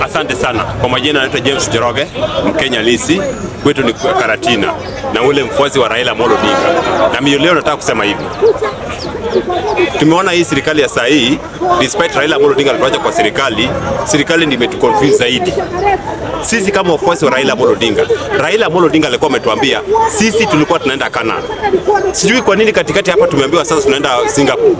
Asante sana. Kwa majina naitwa James Njoroge, Mkenya Lisi, kwetu ni Karatina na ule mfuasi wa Raila Amolo Odinga. Na mimi leo nataka kusema hivi. Tumeona hii serikali ya saa hii, despite Raila Amolo Odinga alituacha kwa serikali ndio imetuconfuse zaidi. Sisi kama wafuasi wa Raila Amolo Odinga, Raila Amolo Odinga alikuwa ametuambia sisi tulikuwa tunaenda Canaan. Sijui kwa nini katikati hapa tumeambiwa sasa tunaenda Singapore.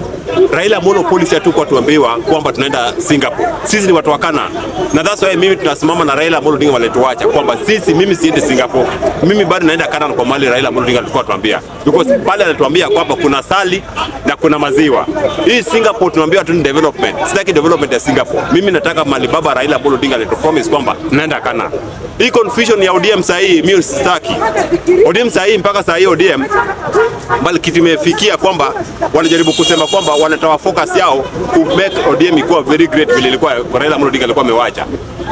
Raila Amolo policy hatukuwa tuambiwa kwamba tunaenda Singapore. Sisi ni watu wa Canaan. Na that's why mimi tunasimama na Raila Amolo Odinga walituacha kwamba mimi siende Singapore. Mimi bado naenda Canaan kwa mali Raila Amolo Odinga alikuwa tuambia. Because pale alituambia kwamba kuna sali na kuna maziwa. Hii Singapore tunaambiwa tu ni development. Sitaki development ya Singapore. Mimi nataka mali baba Raila Amolo Odinga alitupromise kwamba tunaenda Canaan. Hii confusion ya ODM saa hii mimi sitaki. ODM saa hii mpaka saa hii ODM bali kitu imefikia kwamba wanajaribu kusema kwamba wanatoa focus yao ku make ODM ikuwa very great vile ilikuwa Raila Amolo Odinga alikuwa amewacha.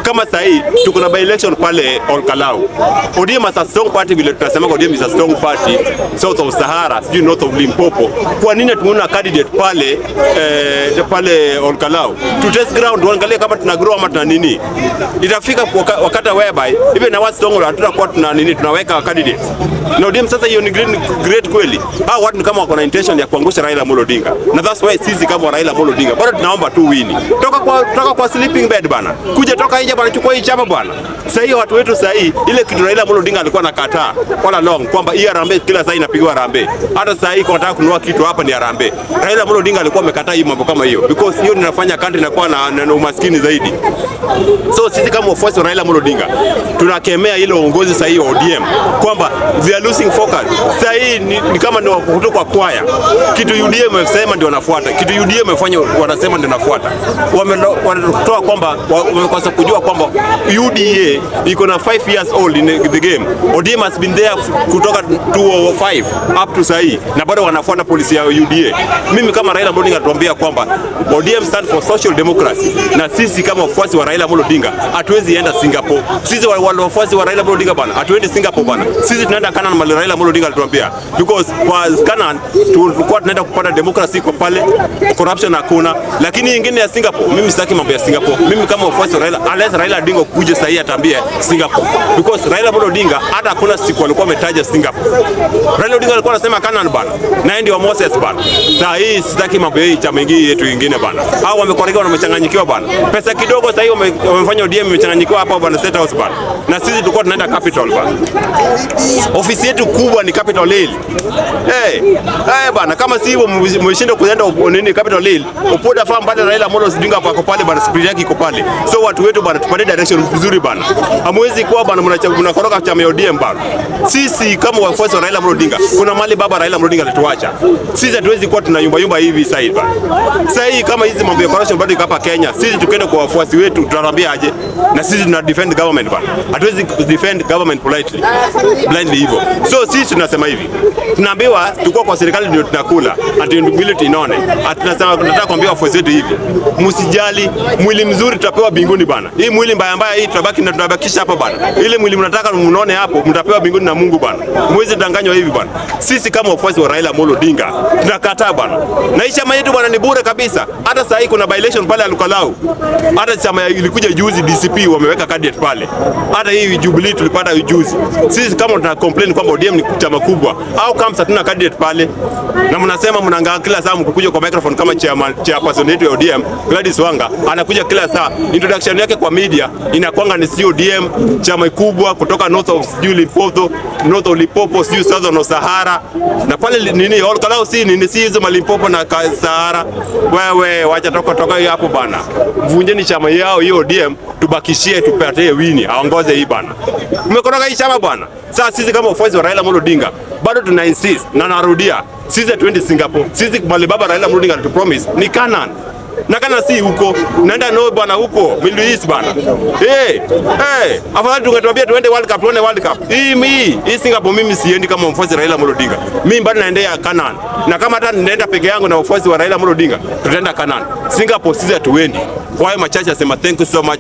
Kama saa hii tuko na by election pale Olkalau. ODM is a strong party vile tunasema ODM is a strong party south of Sahara, sijui north of Limpopo. Kwa nini tumeona candidate pale Olkalau? To test ground tuangalie kama tuna grow ama tuna nini. Itafika wakati whereby even na watu tongo hatutakuwa tuna nini tunaweka candidates. Na ODM sasa hiyo ni great kweli. Hao watu kama wako na intention ya kuangusha Raila Amolo Odinga. Na that's why sisi kama Raila Amolo Odinga bado tunaomba tu win. Toka kwa sleeping bed bana. Kuja toka nje bana, chukua hii chama bwana. Sasa hiyo watu wetu sasa hii ile kitu Raila Amolo Odinga alikuwa anakataa wala long kwamba hii Harambee kila saa inapigwa Harambee. Hata sasa hii kwa nataka kununua kitu hapa ni Harambee. Raila Amolo Odinga alikuwa amekataa hii mambo kama hiyo because hiyo inafanya country inakuwa na umaskini zaidi. So sisi kama wafuasi wa Raila Amolo Odinga tunakemea ile uongozi sasa hii ODM kwamba they are losing focus. Sasa hii ni kama ndio kutoka kwa kwaya. Kitu UDM wamesema ndio wanafuata. Kitu UDM wamefanya wanasema ndio wanafuata. Wanatoa kwamba wamekosa kujua kwamba UDA iko na 5 years old in the game. ODM has been there kutoka 2005 up to sahi na bado wanafuata policy ya UDA. Mimi kama Raila Amolo Odinga natuambia kwamba ODM stand for social democracy na sisi kama wafuasi wa Raila Amolo Odinga hatuwezi enda Singapore. Sisi wale wafuasi wa Raila Amolo Odinga bana hatuendi Singapore bana. Sisi tunaenda Canaan mali Raila Amolo Odinga alituambia because kwa Canaan tulikuwa tunaenda kupata democracy kwa pale, corruption hakuna. Lakini nyingine ya Singapore mimi sitaki mambo ya Singapore. Mimi kama wafuasi wa Raila Raila Odinga kuja sasa hii atambie Singapore because Raila Amolo Odinga hata hakuna siku alikuwa ametaja Singapore. Raila Odinga alikuwa anasema Canaan bana na ndio Moses bana. Sasa hii sitaki mambo hii chama kingine yetu kingine bana. Hao wamekoreka na wamechanganyikiwa bana. Pesa kidogo sasa hii wamefanya ODM imechanganyikiwa hapa bana State House bana. Na sisi tulikuwa tunaenda Capital bana. Ofisi yetu kubwa ni Capital Hill. Bana kama si hivyo mmeshinda kuenda nini Capital Hill. Upoda farm pale Raila Amolo Odinga hapo pale bana, spirit yake iko pale. So watu wetu bana tupate direction nzuri bana. Hamwezi kuwa bana mnakoroka chama ya ODM bana. Sisi kama wafuasi wa Raila Amolo Odinga kuna mali baba Raila Amolo Odinga alituacha. Sisi hatuwezi kuwa tunayumba hivi sasa hivi bana. Sasa hii kama hizi mambo ya corruption bado iko hapa Kenya, sisi tukienda kwa wafuasi wetu tunawaambia aje? Na sisi tuna defend government bana. Hatuwezi defend government politely blindly hivyo. So sisi tunasema hivi. Tunaambiwa tuko kwa serikali ndio tunakula. Accountability inaone. Tunasema tunataka kuambia wafuasi wetu hivi. Msijali, mwili mzuri tutapewa binguni bana. Hii mwili mbaya hii tutabaki na tunabakisha hapa bana. Ile mwili mnataka muone hapo mtapewa binguni na Mungu bana. Mwezi danganywa hivi bana. Sisi kama wafuasi wa Raila Amolo Odinga tunakataa bana. Na hii chama yetu bana ni bure kabisa. Hata sasa hii kuna by election pale Olkalau. Hata chama ilikuja juzi DCP wameweka candidate pale. Hata hii Jubilee tulipata juzi. Sisi kama tuna complain kwamba ODM ni chama kubwa au kama hatuna candidate pale na mnasema mnangaa kila saa mkukuja kwa microphone kama chairperson yetu ya ODM Gladys Wanga anakuja kila saa, introduction yake kwa media inakuanga ni ODM chama kubwa kutoka north of Limpopo sio southern of Sahara na pale nini Olkalau si nini si hizo Limpopo na Sahara. Wewe wacha toka hapo bana, vunjeni chama yao hiyo ODM tubakishie tupate wini aongoze hii bana. Umekoroga hii chama bwana. Sasa sisi kama wafuasi wa Raila Amolo Odinga bado tuna insist na narudia, sisi tuende Singapore. Sisi mali baba Raila Amolo Odinga alitupromise ni Canaan. Na kana si huko, naenda no bwana huko Middle East bana. Afadhali tungetuambia tuende World Cup, tuone World Cup. Hii Singapore mimi siendi kama mfuasi Raila Amolo Odinga. Mimi bado naendea Canaan. Na kama hata ninaenda peke yangu na wafuasi wa Raila Amolo Odinga, tutaenda Canaan. Singapore sisi hatuendi. Kwa hiyo machache asema thank you so much.